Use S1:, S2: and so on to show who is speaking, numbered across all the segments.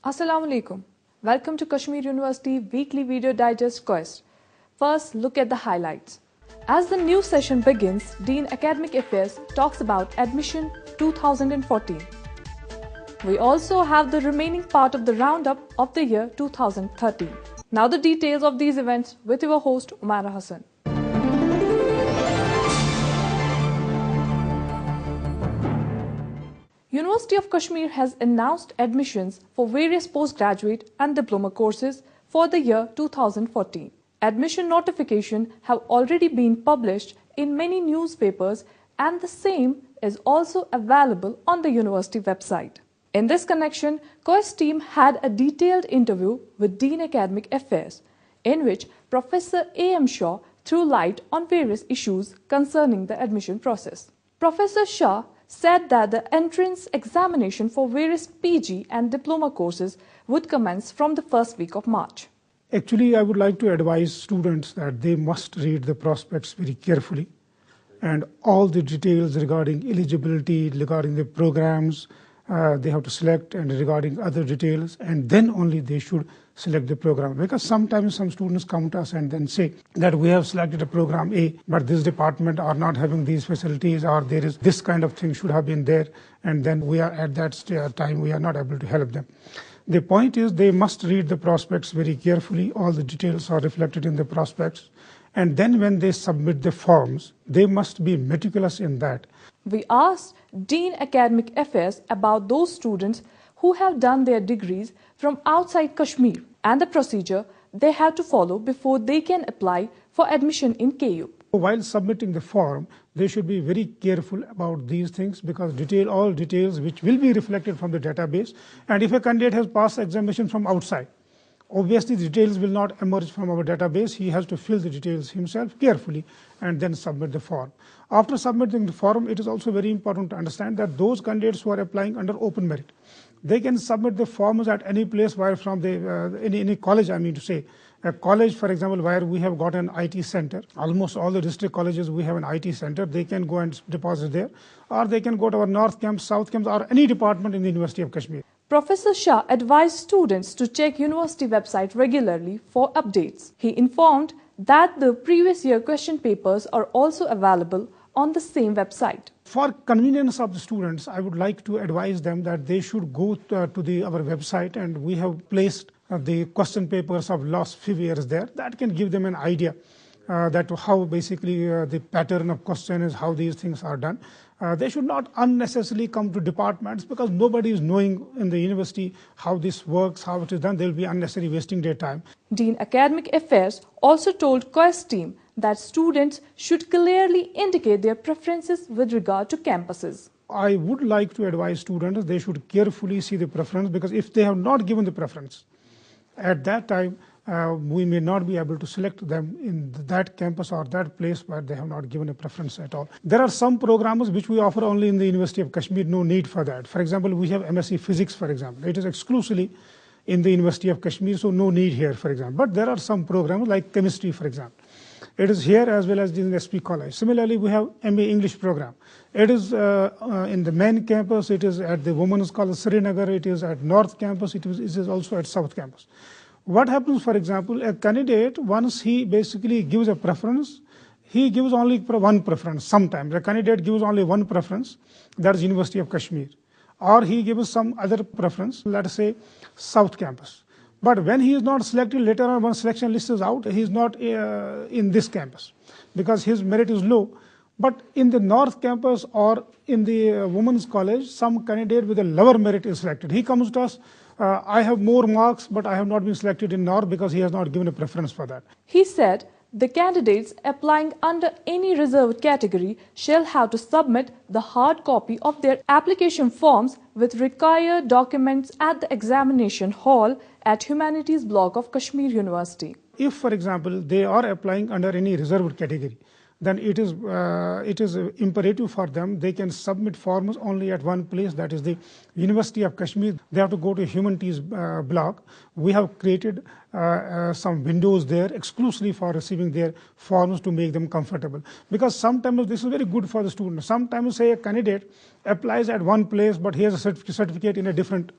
S1: Assalamu alaikum. Welcome to Kashmir University Weekly Video Digest Quest. First, look at the highlights. As the new session begins, Dean Academic Affairs talks about admission 2014. We also have the remaining part of the roundup of the year 2013. Now the details of these events with your host Umaira Hassan. University of Kashmir has announced admissions for various postgraduate and diploma courses for the year 2014. Admission notifications have already been published in many newspapers and the same is also available on the university website. In this connection, Quest team had a detailed interview with Dean Academic Affairs, in which Professor A.M. Shaw threw light on various issues concerning the admission process. Professor Shah said that the entrance examination for various PG and diploma courses would commence from the first week of March.
S2: Actually, I would like to advise students that they must read the prospectus very carefully and all the details regarding eligibility, regarding the programs they have to select and regarding other details, and then only they should select the program. Because sometimes some students come to us and then say that we have selected a program A, but this department are not having these facilities, or there is this kind of thing should have been there, and then we are at that time we are not able to help them. The point is they must read the prospectus very carefully. All the details are reflected in the prospectus. And then when they submit the forms, they must be meticulous in that.
S1: We asked Dean Academic Affairs about those students who have done their degrees from outside Kashmir and the procedure they have to follow before they can apply for admission in KU.
S2: While submitting the form, they should be very careful about these things because all details which will be reflected from the database. And if a candidate has passed examination from outside, obviously the details will not emerge from our database. He has to fill the details himself carefully and then submit the form. After submitting the form, it is also very important to understand that those candidates who are applying under open merit, they can submit the forms at any place where from any college, I mean to say. A college, for example, where we have got an IT center, almost all the district colleges we have an IT center, they can go and deposit there, or they can go to our North Campus, South Campus, or any department in the University of Kashmir.
S1: Professor Shah advised students to check university website regularly for updates. He informed that the previous year question papers are also available on the same website.
S2: For convenience of the students, I would like to advise them that they should go to our website, and we have placed the question papers of last few years there. That can give them an idea that how basically the pattern of question is, how these things are done. They should not unnecessarily come to departments because nobody is knowing in the university how this works, how it is done. They will be unnecessarily wasting their time.
S1: Dean Academic Affairs also told Quest team that students should clearly indicate their preferences with regard to campuses.
S2: I would like to advise students they should carefully see the preference, because if they have not given the preference, at that time we may not be able to select them in that campus or that place where they have not given a preference at all. There are some programs which we offer only in the University of Kashmir, no need for that. For example, we have MSc Physics, for example. It is exclusively in the University of Kashmir, so no need here, for example. But there are some programs like Chemistry, for example. It is here as well as in SP College. Similarly, we have MA English program. It is in the main campus, it is at the Women's College Srinagar, it is at North Campus, it is also at South Campus. What happens, for example, a candidate, once he basically gives a preference, he gives only one preference. Sometimes a candidate gives only one preference, that is University of Kashmir. Or he gives some other preference, let us say South Campus. But when he is not selected, later on when selection list is out, he is not in this campus because his merit is low. But in the North Campus or in the Women's College, some candidate with a lower merit is selected. He comes to us, I have more marks, but I have not been selected in North because he has not given a preference for that.
S1: He said the candidates applying under any reserved category shall have to submit the hard copy of their application forms with required documents at the examination hall at Humanities Block of Kashmir University.
S2: If, for example, they are applying under any reserved category, then it is imperative for them they can submit forms only at one place, that is the University of Kashmir. They have to go to Humanities Block. We have created some windows there exclusively for receiving their forms to make them comfortable. Because sometimes this is very good for the student. Sometimes say a candidate applies at one place but he has a certificate in a different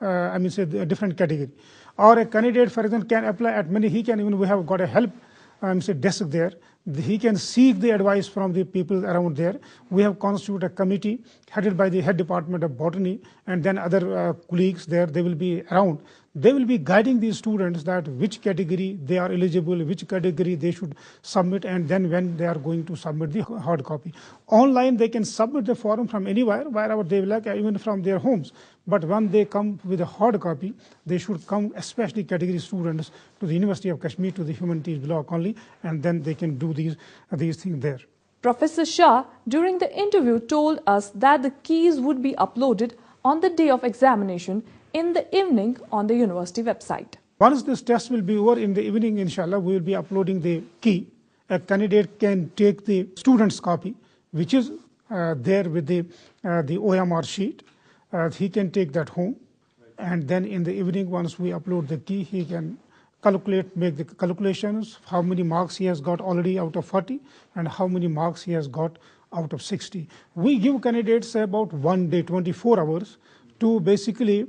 S2: say a different category. Or a candidate, for example, can apply at many, we have got a help say desk there. He can seek the advice from the people around there. We have constituted a committee headed by the head department of botany, and then other colleagues there. They will be around. They will be guiding these students that which category they are eligible, which category they should submit, and then when they are going to submit the hard copy. Online, they can submit the form from anywhere, wherever they like, even from their homes. But when they come with a hard copy, they should come, especially category students, to the University of Kashmir, to the humanities block only, and then they can do these things there.
S1: Professor Shah, during the interview, told us that the keys would be uploaded on the day of examination in the evening on the university website.
S2: Once this test will be over in the evening, inshallah, we will be uploading the key. A candidate can take the student's copy, which is there with the OMR sheet. He can take that home, and then in the evening, once we upload the key, he can make the calculations, how many marks he has got already out of 40 and how many marks he has got out of 60. We give candidates about 1 day, 24 hours to basically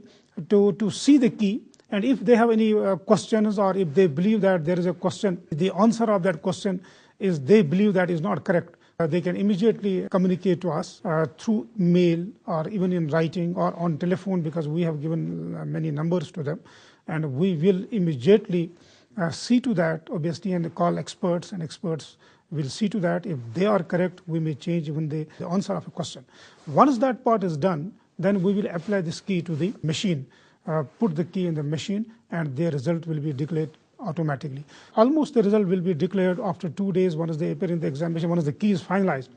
S2: to see the key, and if they have any questions, or if they believe that there is a question, the answer of that question is they believe that is not correct, they can immediately communicate to us through mail or even in writing or on telephone, because we have given many numbers to them, and we will immediately see to that, obviously, and call experts, and experts will see to that. If they are correct, we may change even the answer of a question. Once that part is done, then we will apply this key to the machine, put the key in the machine, and their result will be declared automatically. Almost the result will be declared after 2 days once they appear in the examination, once the key is finalized.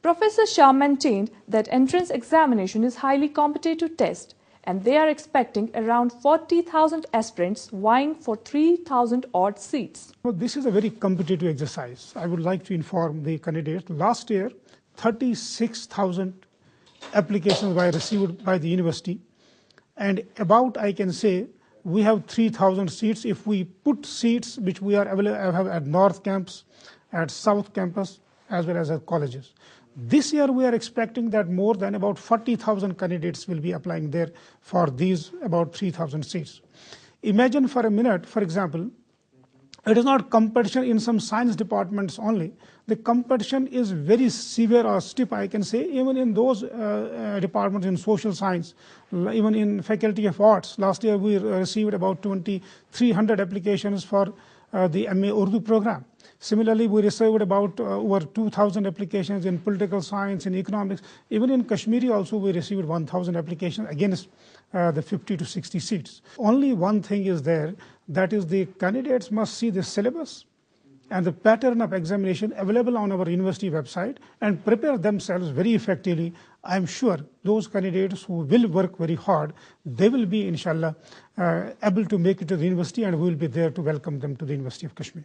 S1: Professor Shah maintained that entrance examination is highly competitive test, and they are expecting around 40,000 aspirants vying for 3,000 odd seats.
S2: Well, this is a very competitive exercise. I would like to inform the candidates. Last year, 36,000 applications were received by the university, and about, I can say, we have 3,000 seats. If we put seats which we are available at North Campus, at South Campus, as well as at colleges. This year we are expecting that more than about 40,000 candidates will be applying there for these about 3,000 seats. Imagine for a minute, for example, it is not competition in some science departments only. The competition is very severe or stiff, I can say, even in those departments in social science, even in faculty of arts. Last year we received about 2,300 applications for the MA Urdu program. Similarly, we received about over 2,000 applications in political science, in economics. Even in Kashmiri also we received 1,000 applications against the 50 to 60 seats. Only one thing is there, that is the candidates must see the syllabus and the pattern of examination available on our university website and prepare themselves very effectively. I am sure those candidates who will work very hard, they will be, inshallah, able to make it to the university, and we will be there to welcome them to the University of Kashmir.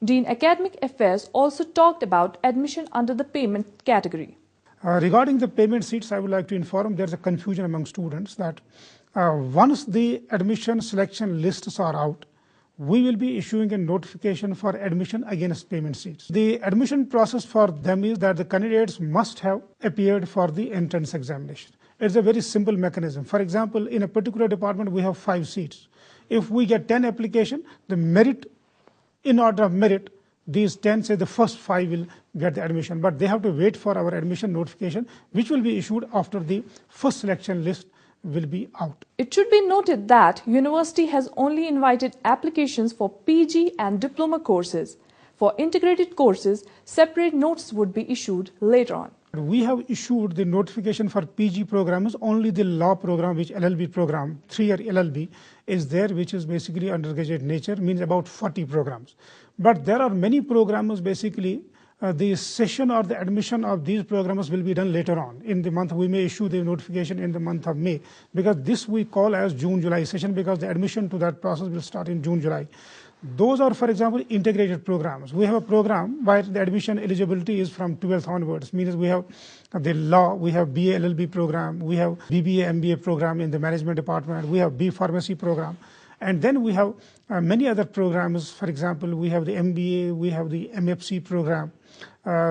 S1: Dean Academic Affairs also talked about admission under the payment category.
S2: Regarding the payment seats, I would like to inform there is a confusion among students that once the admission selection lists are out, we will be issuing a notification for admission against payment seats. The admission process for them is that the candidates must have appeared for the entrance examination. It's a very simple mechanism. For example, in a particular department, we have 5 seats. If we get 10 applications, the merit, in order of merit, these 10 say the first 5 will get the admission, but they have to wait for our admission notification, which will be issued after the first selection list will be out.
S1: It should be noted that university has only invited applications for PG and diploma courses. For integrated courses, separate notes would be issued later on.
S2: We have issued the notification for PG programs, only the law program, which LLB program, 3-year LLB is there, which is basically undergraduate nature, means about 40 programs. But there are many programs, basically, the session or the admission of these programs will be done later on. In the month, we may issue the notification in the month of May, because this we call as June-July session, because the admission to that process will start in June-July. Those are, for example, integrated programs. We have a program where the admission eligibility is from 12th onwards, means we have the law, we have BA LLB program, we have BBA MBA program in the management department, we have B Pharmacy program, And then we have many other programs. For example, we have the MBA, we have the MFC program.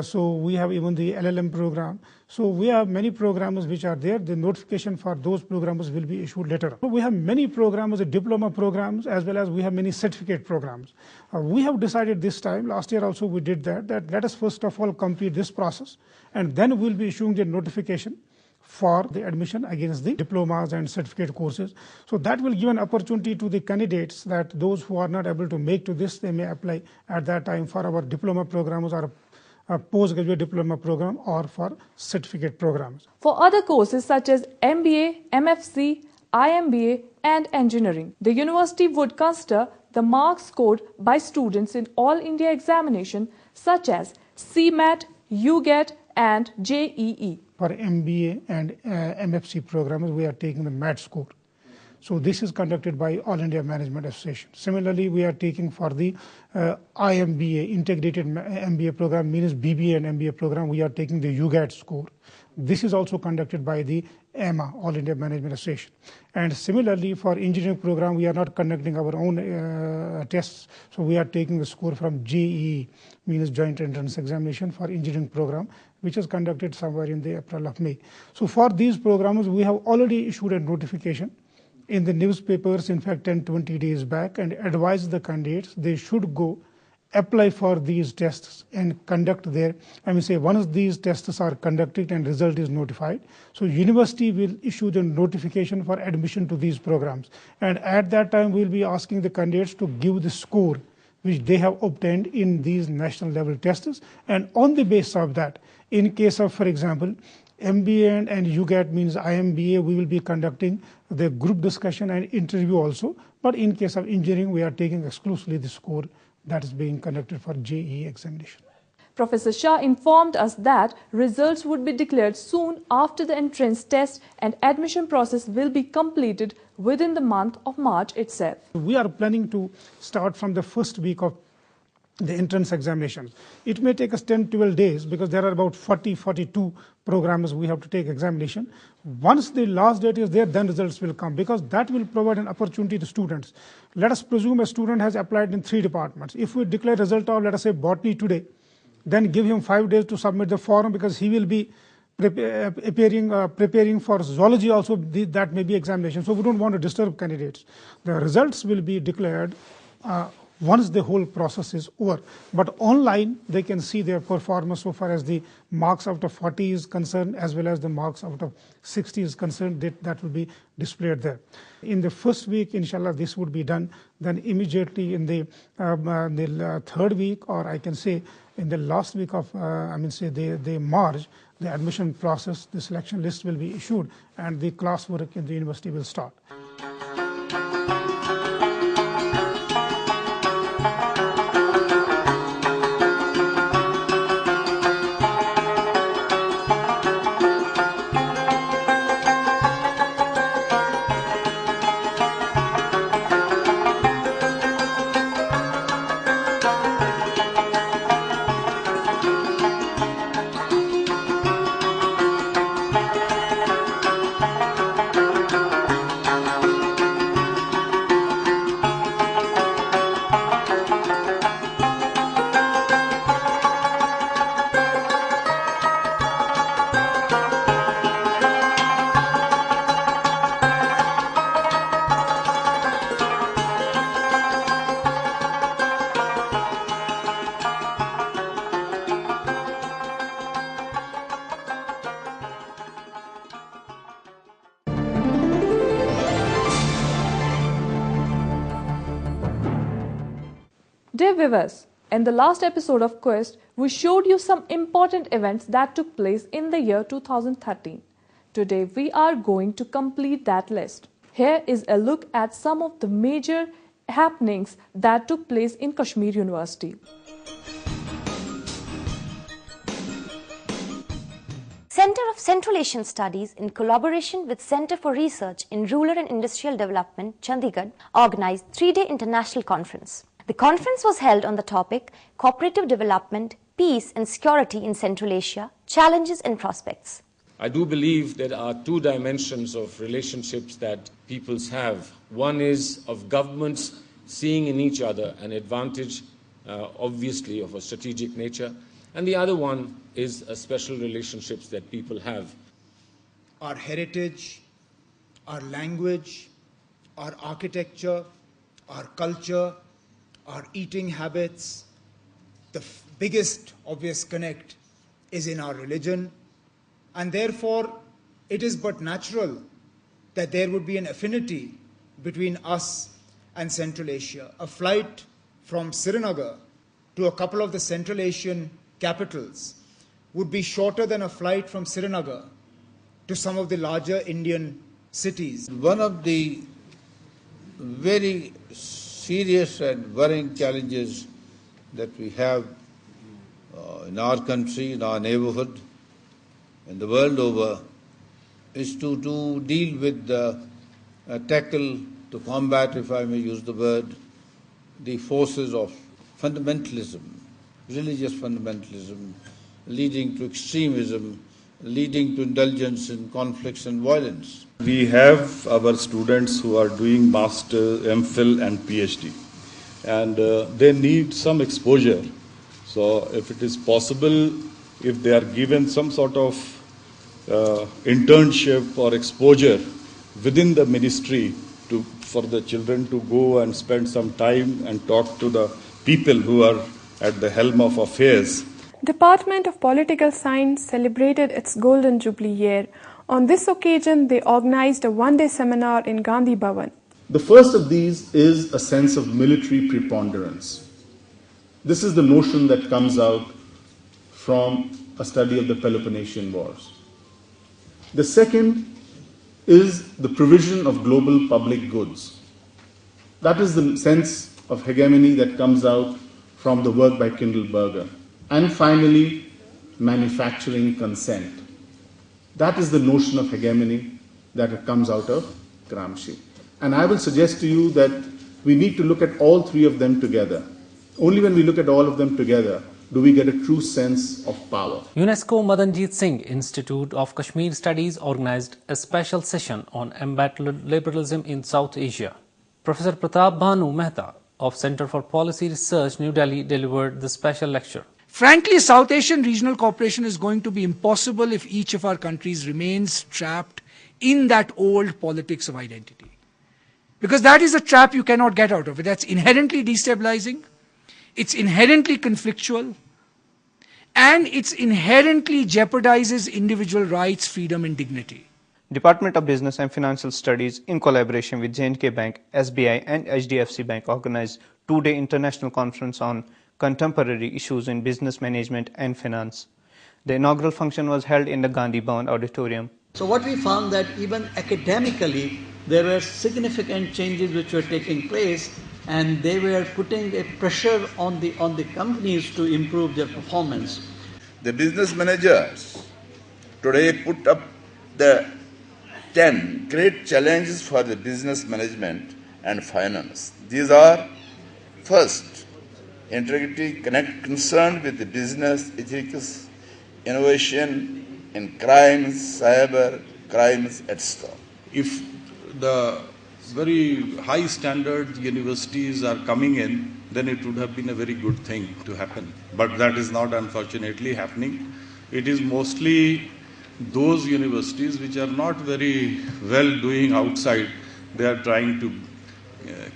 S2: So we have even the LLM program. So we have many programs which are there. The notification for those programs will be issued later. So we have many programs, the diploma programs, as well as we have many certificate programs. We have decided this time, last year also we did that let us first of all complete this process, and then we'll be issuing the notification for the admission against the diplomas and certificate courses. So that will give an opportunity to the candidates that those who are not able to make to this, they may apply at that time for our diploma programs or a postgraduate diploma program or for certificate programs.
S1: For other courses such as MBA, MFC, IMBA and engineering, the university would consider the marks scored by students in All India examination such as CMAT, UGAT and JEE.
S2: For MBA and MFC programs, we are taking the MAT score. So this is conducted by All India Management Association. Similarly, we are taking for the IMBA, Integrated MBA program, means BBA and MBA program, we are taking the UGAT score. This is also conducted by the AMA, All India Management Association. And similarly, for engineering program, we are not conducting our own tests. So we are taking the score from JEE, means Joint Entrance Examination for engineering program, which is conducted somewhere in the April of May. So for these programs, we have already issued a notification in the newspapers, in fact 10-20 days back, and advised the candidates they should go apply for these tests and conduct their, once these tests are conducted and result is notified, so university will issue the notification for admission to these programs. And at that time, we will be asking the candidates to give the score which they have obtained in these national level tests. And on the basis of that, in case of, for example, MBA and UGAT means IMBA, we will be conducting the group discussion and interview also. But in case of engineering, we are taking exclusively the score that is being conducted for JEE examination.
S1: Professor Shah informed us that results would be declared soon after the entrance test and admission process will be completed within the month of March itself.
S2: We are planning to start from the first week of the entrance examinations. It may take us 10-12 days because there are about 42 programs we have to take examination. Once the last date is there, then results will come, because that will provide an opportunity to students. Let us presume a student has applied in 3 departments. If we declare result of, let us say, botany today, then give him 5 days to submit the form, because he will be preparing for zoology also, that may be examination. So we don't want to disturb candidates. The results will be declared once the whole process is over. But online, they can see their performance so far as the marks out of 40 is concerned, as well as the marks out of 60 is concerned, that will be displayed there. In the first week, inshallah, this would be done. Then immediately in the 3rd week, or I can say in the last week of, the March, the admission process, the selection list will be issued, and the classwork in the university will start.
S1: Dear viewers, in the last episode of Quest, we showed you some important events that took place in the year 2013. Today, we are going to complete that list. Here is a look at some of the major happenings that took place in Kashmir University.
S3: Center of Central Asian Studies, in collaboration with Center for Research in Rural and Industrial Development, Chandigarh, organized 3-day international conference. The conference was held on the topic Cooperative Development, Peace and Security in Central Asia, Challenges and Prospects.
S4: I do believe there are two dimensions of relationships that peoples have. One is of governments seeing in each other an advantage, obviously of a strategic nature, and the other one is special relationships that people have.
S5: Our heritage, our language, our architecture, our culture, our eating habits, the biggest obvious connect is in our religion, and therefore it is but natural that there would be an affinity between us and Central Asia. A flight from Srinagar to a couple of the Central Asian capitals would be shorter than a flight from Srinagar to some of the larger Indian cities.
S6: One of the very serious and worrying challenges that we have in our country, in our neighborhood, in the world over, is to deal with tackle, to combat, if I may use the word, the forces of fundamentalism, religious fundamentalism, leading to extremism, leading to indulgence in conflicts and violence.
S7: We have our students who are doing Master, MPhil and PhD, and they need some exposure. So if it is possible, if they are given some sort of internship or exposure within the ministry for the children to go and spend some time and talk to the people who are at the helm of affairs.
S8: Department of Political Science celebrated its Golden Jubilee year. On this occasion, they organized a one-day seminar in Gandhi Bhavan.
S9: The first of these is a sense of military preponderance. This is the notion that comes out from a study of the Peloponnesian Wars. The second is the provision of global public goods. That is the sense of hegemony that comes out from the work by Kindleberger. And finally, manufacturing consent. That is the notion of hegemony that comes out of Gramsci. And I will suggest to you that we need to look at all three of them together. Only when we look at all of them together do we get a true sense of power.
S10: UNESCO Madanjit Singh Institute of Kashmir Studies organized a special session on embattled liberalism in South Asia. Professor Pratap Bhanu Mehta of Center for Policy Research, New Delhi, delivered the special lecture.
S11: Frankly, South Asian regional cooperation is going to be impossible if each of our countries remains trapped in that old politics of identity. Because that is a trap you cannot get out of it. That's inherently destabilizing, it's inherently conflictual, and it inherently jeopardizes individual rights, freedom and dignity.
S12: Department of Business and Financial Studies, in collaboration with J&K Bank, SBI and HDFC Bank, organized two-day international conference on contemporary issues in business management and finance. The inaugural function was held in the Gandhi Bhavan auditorium.
S13: So what we found that even academically, there were significant changes which were taking place, and they were putting a pressure on the companies to improve their performance.
S14: The business managers today put up the 10 great challenges for the business management and finance. These are: first, integrity concerned with the business ethics, innovation in crimes, cyber crimes, etc.
S7: If the very high standard universities are coming in, then it would have been a very good thing to happen. But that is not, unfortunately, happening. It is mostly those universities which are not very well doing outside, they are trying to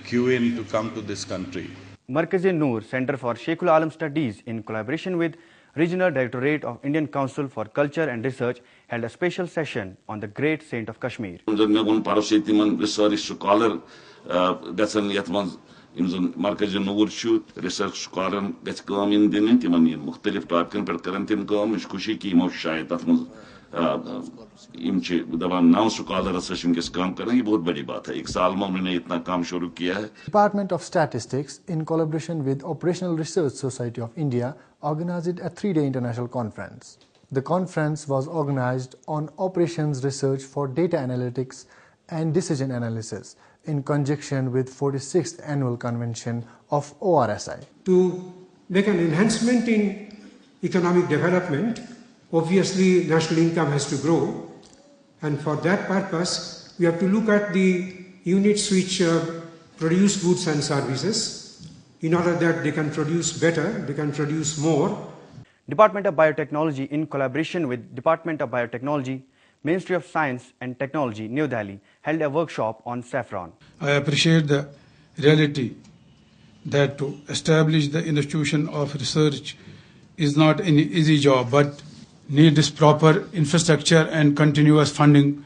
S7: queue in to come to this country.
S12: Markaz-e-Noor Center for Sheikhul Alam Studies, in collaboration with Regional Directorate of Indian Council for Culture and Research, held a special session on the great saint of Kashmir.
S15: Research scholar, Markaz-e-Noor research scholar gets come in din timan mukhtalif topican per karan tim kam ish khushi ki mo shayad tatman imche dawan now scholar session ke काम करना ये बहुत बड़ी बात है. एक साल में उन्होंने इतना काम शुरू किया है.
S16: Department of Statistics, in collaboration with Operational Research Society of India, organized a 3-day international conference. The conference was organized on operations research for data analytics and decision analysis in conjunction with 46th Annual Convention of ORSI.
S17: To make an enhancement in economic development, obviously national income has to grow, and for that purpose we have to look at the units which produce goods and services in order that they can produce better, they can produce more.
S18: Department of Biotechnology, in collaboration with Department of Biotechnology, Ministry of Science and Technology, New Delhi, held a workshop on saffron.
S19: I appreciate the reality that to establish the institution of research is not an easy job, but needs proper infrastructure and continuous funding.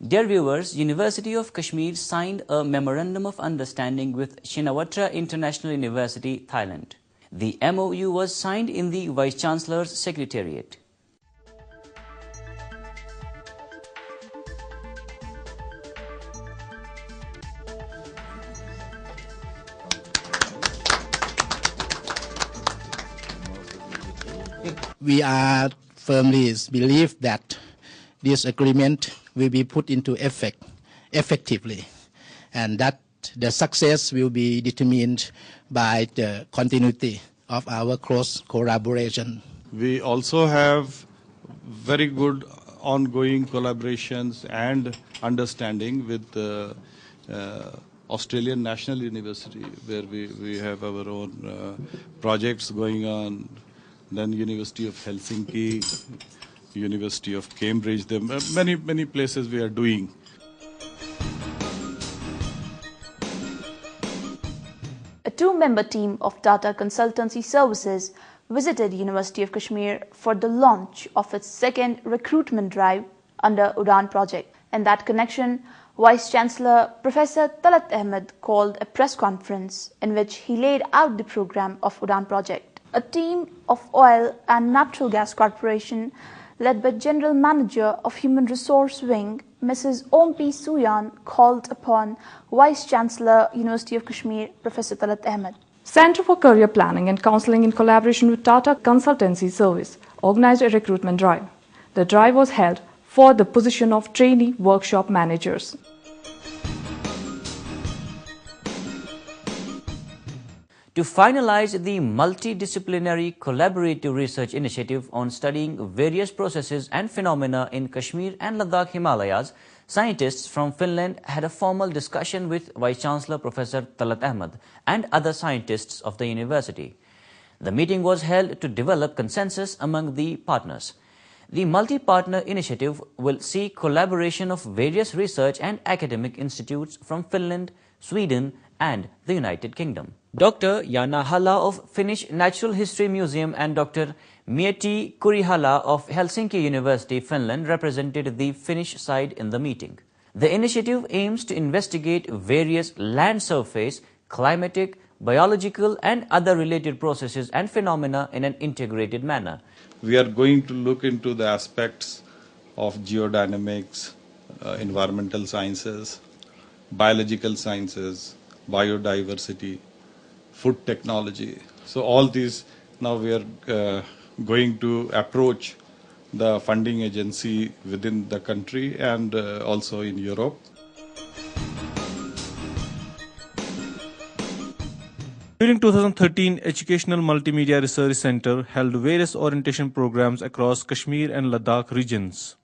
S20: Dear viewers, University of Kashmir signed a Memorandum of Understanding with Shinawatra International University, Thailand. The MOU was signed in the Vice-Chancellor's Secretariat.
S21: We are firmly believe that this agreement will be put into effect effectively, and that the success will be determined by the continuity of our close collaboration.
S7: We also have very good ongoing collaborations and understanding with Australian National University, where we have our own projects going on. Then University of Helsinki, University of Cambridge, there are many places we are doing.
S22: A two-member team of Tata Consultancy Services visited University of Kashmir for the launch of its second recruitment drive under UDAN project. In that connection, Vice-Chancellor Professor Talat Ahmed called a press conference in which he laid out the program of UDAN project. A team of Oil and Natural Gas Corporation, led by General Manager of Human Resource Wing, Mrs. Om P. Suyan, called upon Vice-Chancellor, University of Kashmir, Professor Talat Ahmed.
S1: Center for Career Planning and Counseling, in collaboration with Tata Consultancy Service, organized a recruitment drive. The drive was held for the position of trainee workshop managers.
S20: To finalize the multidisciplinary collaborative research initiative on studying various processes and phenomena in Kashmir and Ladakh Himalayas, scientists from Finland had a formal discussion with Vice-Chancellor Professor Talat Ahmed and other scientists of the university. The meeting was held to develop consensus among the partners. The multi-partner initiative will see collaboration of various research and academic institutes from Finland, Sweden and the United Kingdom. Dr. Jana Hala of Finnish Natural History Museum and Dr. Mieti Kurihala of Helsinki University, Finland, represented the Finnish side in the meeting. The initiative aims to investigate various land surface, climatic, biological and other related processes and phenomena in an integrated manner.
S7: We are going to look into the aspects of geodynamics, environmental sciences, biological sciences, biodiversity, food technology. So all these, now we are going to approach the funding agency within the country and also in Europe.
S23: During 2013, Educational Multimedia Research Center held various orientation programs across Kashmir and Ladakh regions.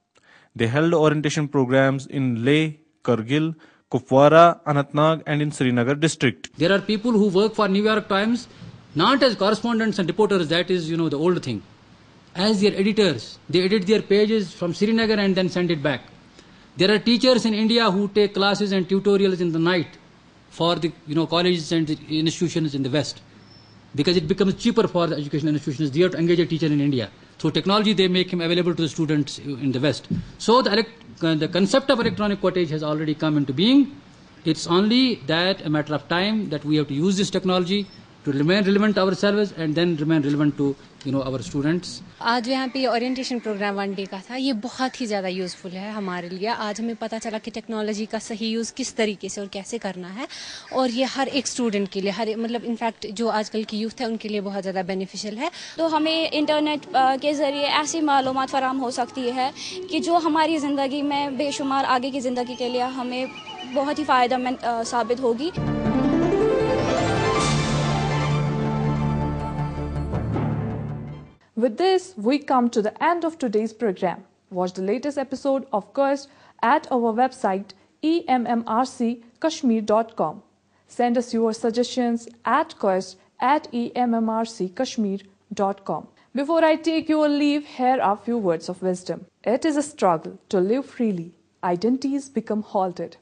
S23: They held orientation programs in Leh, Kargil, Kupwara, Anantnag and in Srinagar district.
S24: There are people who work for New York Times not as correspondents and reporters, that is, the old thing. As their editors, they edit their pages from Srinagar and then send it back. There are teachers in India who take classes and tutorials in the night for the colleges and the institutions in the West, because it becomes cheaper for the educational institutions there to engage a teacher in India. Through technology, they make him available to the students in the West. So the concept of electronic quotage has already come into being. It's only that a matter of time that we have to use this technology to remain relevant to ourselves and then remain relevant to our students.
S25: आज यहाँ पे orientation programme 1 day का था, ये बहुत ही ज़्यादा useful है हमारे लिए. आज हमें पता चला कि टेक्नोलॉजी का सही यूज़ किस तरीके से और कैसे करना है, और ये हर एक स्टूडेंट के लिए, मतलब इनफैक्ट जो आजकल की यूथ है उनके लिए बहुत ज़्यादा बेनिफिशियल है.
S26: तो हमें इंटरनेट के ज़रिए ऐसी मालूमात फराहम हो सकती है कि जो हमारी ज़िंदगी में बेशुमार आगे की ज़िंदगी के लिए हमें बहुत ही फ़ायदेमंद साबित होगी.
S1: With this, we come to the end of today's program. Watch the latest episode of Quest at our website emmrckashmir.com. Send us your suggestions at quest@emmrckashmir.com. Before I take your leave, here are a few words of wisdom. It is a struggle to live freely. Identities become halted.